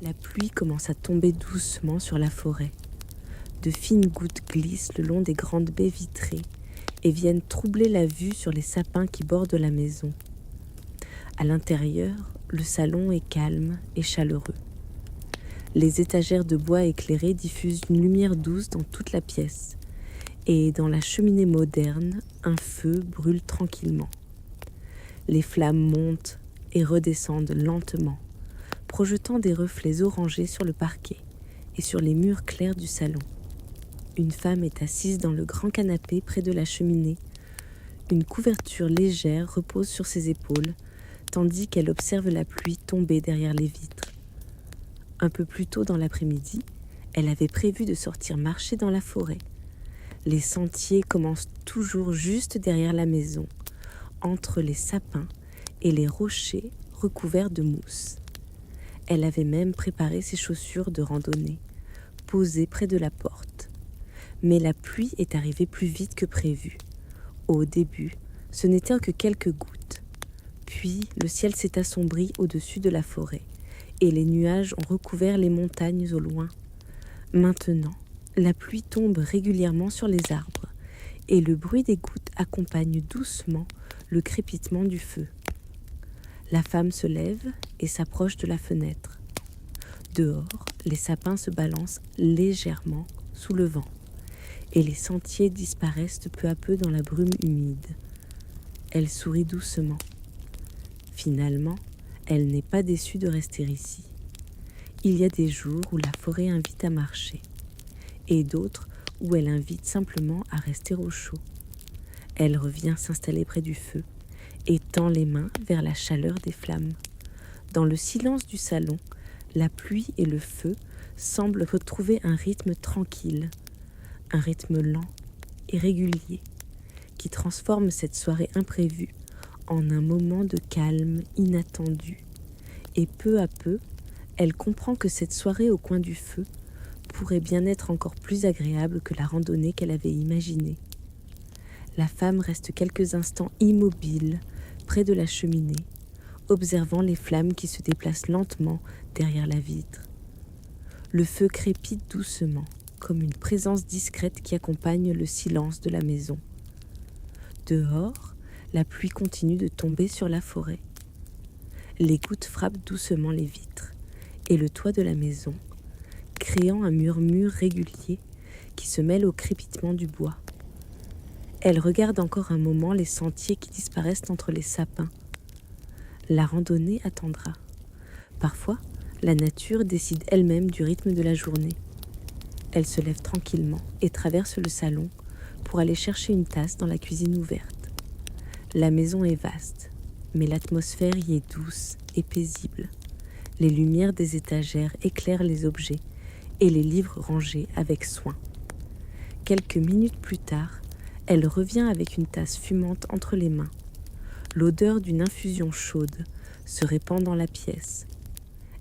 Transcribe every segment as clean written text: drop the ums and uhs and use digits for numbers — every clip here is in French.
La pluie commence à tomber doucement sur la forêt. De fines gouttes glissent le long des grandes baies vitrées et viennent troubler la vue sur les sapins qui bordent la maison. À l'intérieur, le salon est calme et chaleureux. Les étagères de bois éclairées diffusent une lumière douce dans toute la pièce, et dans la cheminée moderne, un feu brûle tranquillement. Les flammes montent et redescendent lentement, projetant des reflets orangés sur le parquet et sur les murs clairs du salon. Une femme est assise dans le grand canapé près de la cheminée. Une couverture légère repose sur ses épaules, tandis qu'elle observe la pluie tomber derrière les vitres. Un peu plus tôt dans l'après-midi, elle avait prévu de sortir marcher dans la forêt. Les sentiers commencent toujours juste derrière la maison, entre les sapins et les rochers recouverts de mousse. Elle avait même préparé ses chaussures de randonnée, posées près de la porte. Mais la pluie est arrivée plus vite que prévu. Au début, ce n'était que quelques gouttes. Puis, le ciel s'est assombri au-dessus de la forêt, et les nuages ont recouvert les montagnes au loin. Maintenant, la pluie tombe régulièrement sur les arbres, et le bruit des gouttes accompagne doucement le crépitement du feu. La femme se lève et s'approche de la fenêtre. Dehors, les sapins se balancent légèrement sous le vent, et les sentiers disparaissent peu à peu dans la brume humide. Elle sourit doucement. Finalement, elle n'est pas déçue de rester ici. Il y a des jours où la forêt invite à marcher, et d'autres où elle invite simplement à rester au chaud. Elle revient s'installer près du feu et tend les mains vers la chaleur des flammes. Dans le silence du salon, la pluie et le feu semblent retrouver un rythme tranquille, un rythme lent et régulier, qui transforme cette soirée imprévue en un moment de calme inattendu. Et peu à peu, elle comprend que cette soirée au coin du feu pourrait bien être encore plus agréable que la randonnée qu'elle avait imaginée. La femme reste quelques instants immobile près de la cheminée, observant les flammes qui se déplacent lentement derrière la vitre. Le feu crépite doucement, comme une présence discrète qui accompagne le silence de la maison. Dehors, la pluie continue de tomber sur la forêt. Les gouttes frappent doucement les vitres et le toit de la maison, créant un murmure régulier qui se mêle au crépitement du bois. Elle regarde encore un moment les sentiers qui disparaissent entre les sapins. La randonnée attendra. Parfois, la nature décide elle-même du rythme de la journée. Elle se lève tranquillement et traverse le salon pour aller chercher une tasse dans la cuisine ouverte. La maison est vaste, mais l'atmosphère y est douce et paisible. Les lumières des étagères éclairent les objets et les livres rangés avec soin. Quelques minutes plus tard, elle revient avec une tasse fumante entre les mains. L'odeur d'une infusion chaude se répand dans la pièce.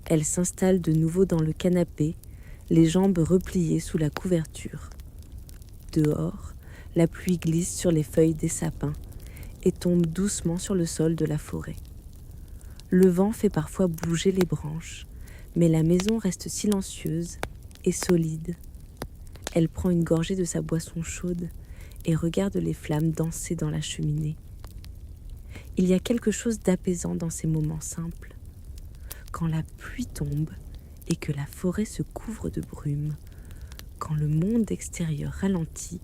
Elle s'installe de nouveau dans le canapé, les jambes repliées sous la couverture. Dehors, la pluie glisse sur les feuilles des sapins et tombe doucement sur le sol de la forêt. Le vent fait parfois bouger les branches, mais la maison reste silencieuse et solide. Elle prend une gorgée de sa boisson chaude et regarde les flammes danser dans la cheminée. Il y a quelque chose d'apaisant dans ces moments simples. Quand la pluie tombe et que la forêt se couvre de brume, quand le monde extérieur ralentit,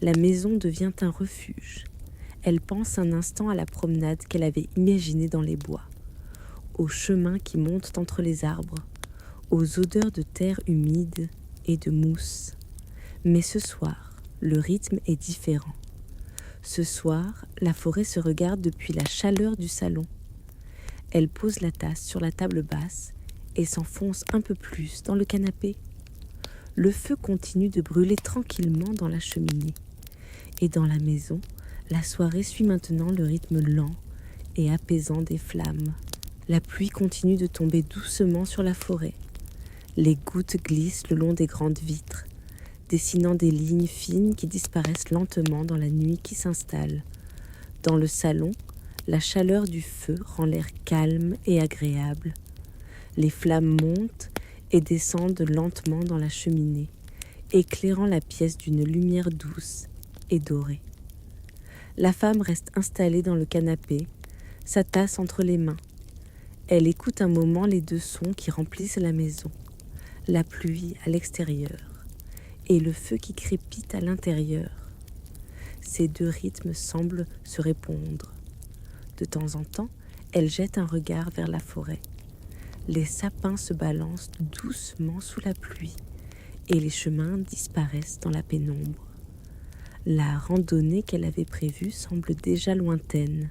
la maison devient un refuge. Elle pense un instant à la promenade qu'elle avait imaginée dans les bois, aux chemins qui montent entre les arbres, aux odeurs de terre humide et de mousse. Mais ce soir, le rythme est différent. Ce soir, la forêt se regarde depuis la chaleur du salon. Elle pose la tasse sur la table basse et s'enfonce un peu plus dans le canapé. Le feu continue de brûler tranquillement dans la cheminée. Et dans la maison, la soirée suit maintenant le rythme lent et apaisant des flammes. La pluie continue de tomber doucement sur la forêt. Les gouttes glissent le long des grandes vitres, dessinant des lignes fines qui disparaissent lentement dans la nuit qui s'installe. Dans le salon, la chaleur du feu rend l'air calme et agréable. Les flammes montent et descendent lentement dans la cheminée, éclairant la pièce d'une lumière douce et dorée. La femme reste installée dans le canapé, sa tasse entre les mains. Elle écoute un moment les deux sons qui remplissent la maison, la pluie à l'extérieur et le feu qui crépite à l'intérieur. Ces deux rythmes semblent se répondre. De temps en temps, elle jette un regard vers la forêt. Les sapins se balancent doucement sous la pluie et les chemins disparaissent dans la pénombre. La randonnée qu'elle avait prévue semble déjà lointaine.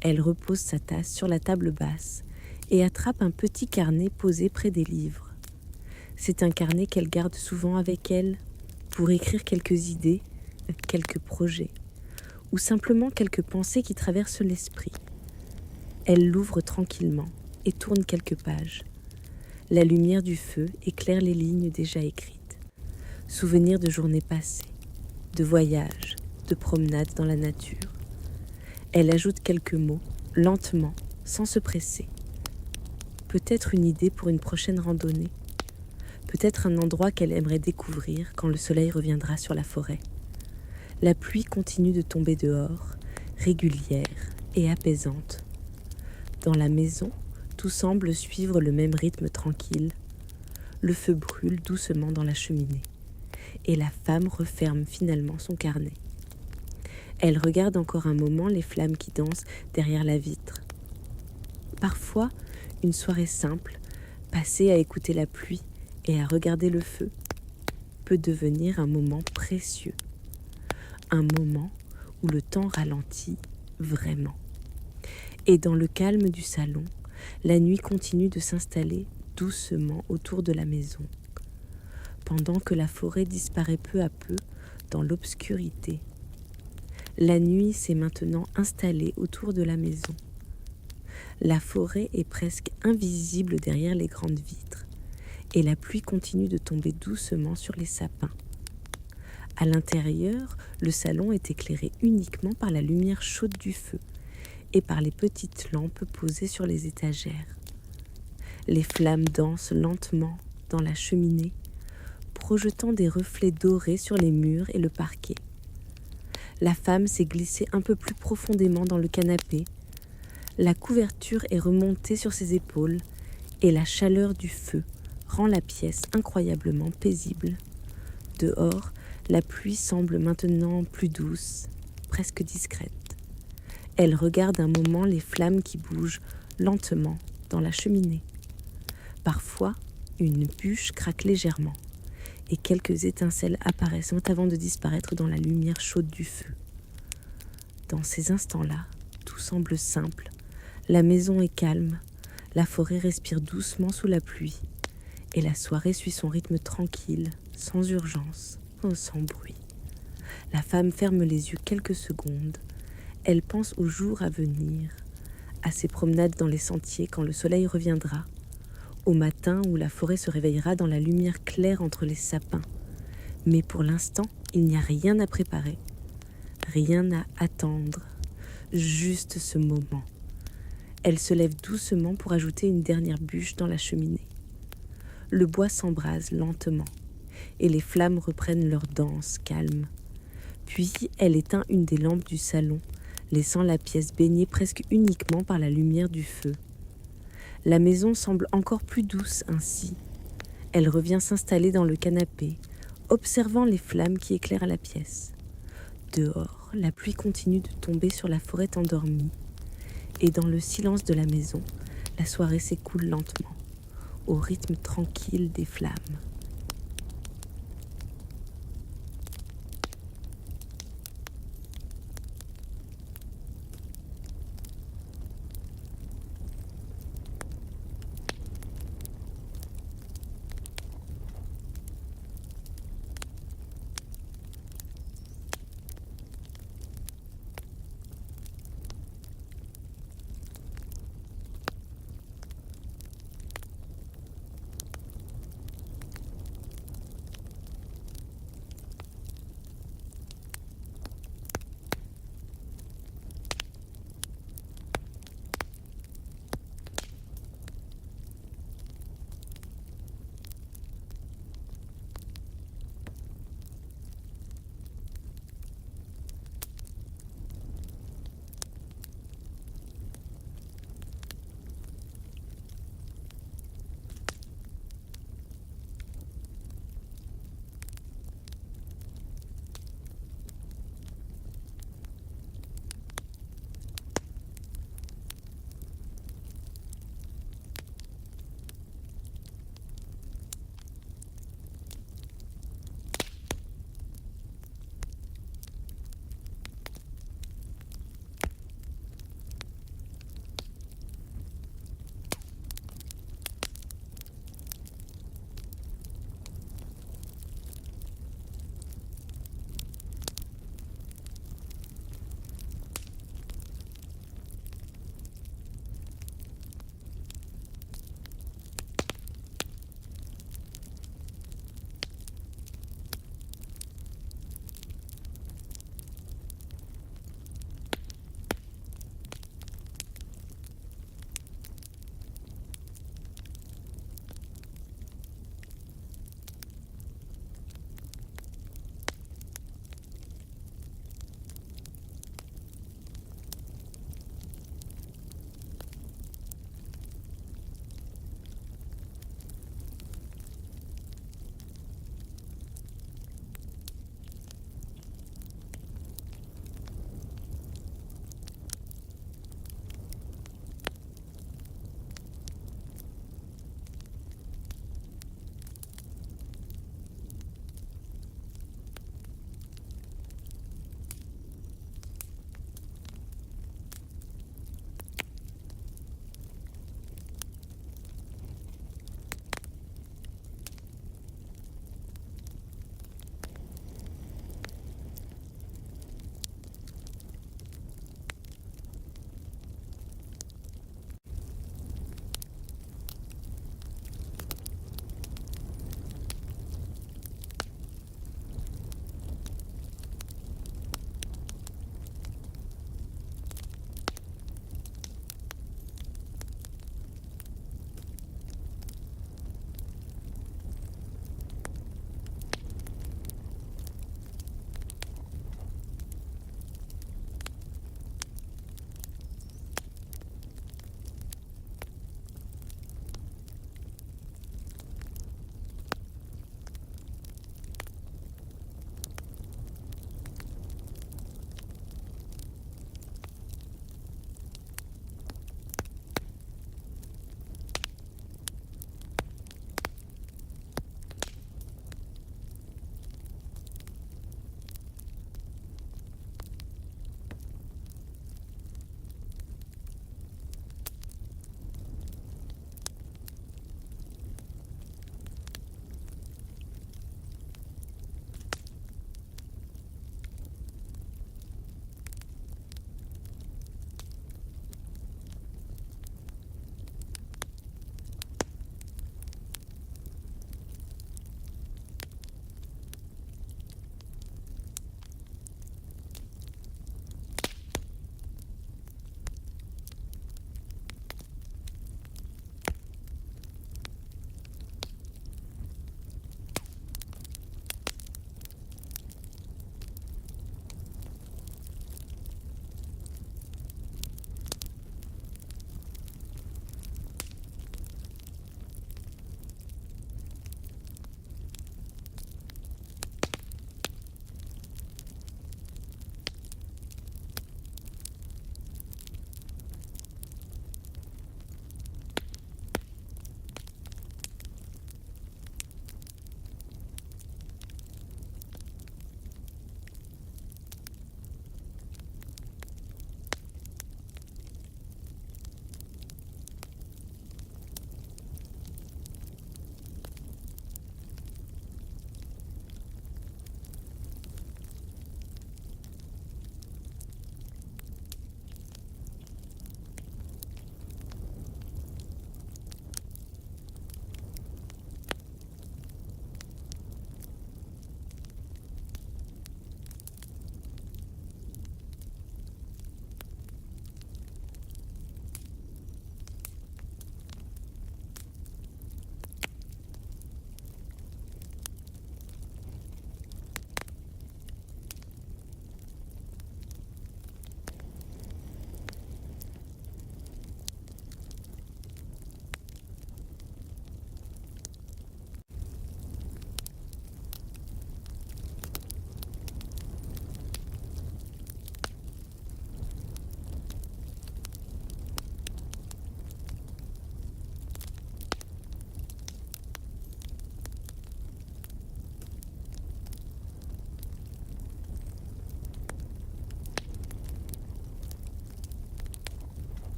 Elle repose sa tasse sur la table basse et attrape un petit carnet posé près des livres. C'est un carnet qu'elle garde souvent avec elle pour écrire quelques idées, quelques projets, ou simplement quelques pensées qui traversent l'esprit. Elle l'ouvre tranquillement et tourne quelques pages. La lumière du feu éclaire les lignes déjà écrites. Souvenirs de journées passées, de voyages, de promenades dans la nature. Elle ajoute quelques mots, lentement, sans se presser. Peut-être une idée pour une prochaine randonnée. Peut-être un endroit qu'elle aimerait découvrir quand le soleil reviendra sur la forêt. La pluie continue de tomber dehors, régulière et apaisante. Dans la maison, tout semble suivre le même rythme tranquille. Le feu brûle doucement dans la cheminée et la femme referme finalement son carnet. Elle regarde encore un moment les flammes qui dansent derrière la vitre. Parfois, une soirée simple, passée à écouter la pluie et à regarder le feu, peut devenir un moment précieux. Un moment où le temps ralentit vraiment. Et dans le calme du salon, la nuit continue de s'installer doucement autour de la maison, pendant que la forêt disparaît peu à peu dans l'obscurité. La nuit s'est maintenant installée autour de la maison. La forêt est presque invisible derrière les grandes vitres, et la pluie continue de tomber doucement sur les sapins. À l'intérieur, le salon est éclairé uniquement par la lumière chaude du feu et par les petites lampes posées sur les étagères. Les flammes dansent lentement dans la cheminée, projetant des reflets dorés sur les murs et le parquet. La femme s'est glissée un peu plus profondément dans le canapé. La couverture est remontée sur ses épaules et la chaleur du feu rend la pièce incroyablement paisible. Dehors, la pluie semble maintenant plus douce, presque discrète. Elle regarde un moment les flammes qui bougent lentement dans la cheminée. Parfois, une bûche craque légèrement et quelques étincelles apparaissent avant de disparaître dans la lumière chaude du feu. Dans ces instants-là, tout semble simple. La maison est calme, la forêt respire doucement sous la pluie et la soirée suit son rythme tranquille, sans urgence, sans bruit. La femme ferme les yeux quelques secondes. Elle pense aux jours à venir, à ses promenades dans les sentiers quand le soleil reviendra, au matin où la forêt se réveillera dans la lumière claire entre les sapins. Mais pour l'instant, il n'y a rien à préparer, rien à attendre, juste ce moment. Elle se lève doucement pour ajouter une dernière bûche dans la cheminée. Le bois s'embrase lentement et les flammes reprennent leur danse calme. Puis elle éteint une des lampes du salon, laissant la pièce baignée presque uniquement par la lumière du feu. La maison semble encore plus douce ainsi. Elle revient s'installer dans le canapé, observant les flammes qui éclairent la pièce. Dehors, la pluie continue de tomber sur la forêt endormie, et dans le silence de la maison, la soirée s'écoule lentement, au rythme tranquille des flammes.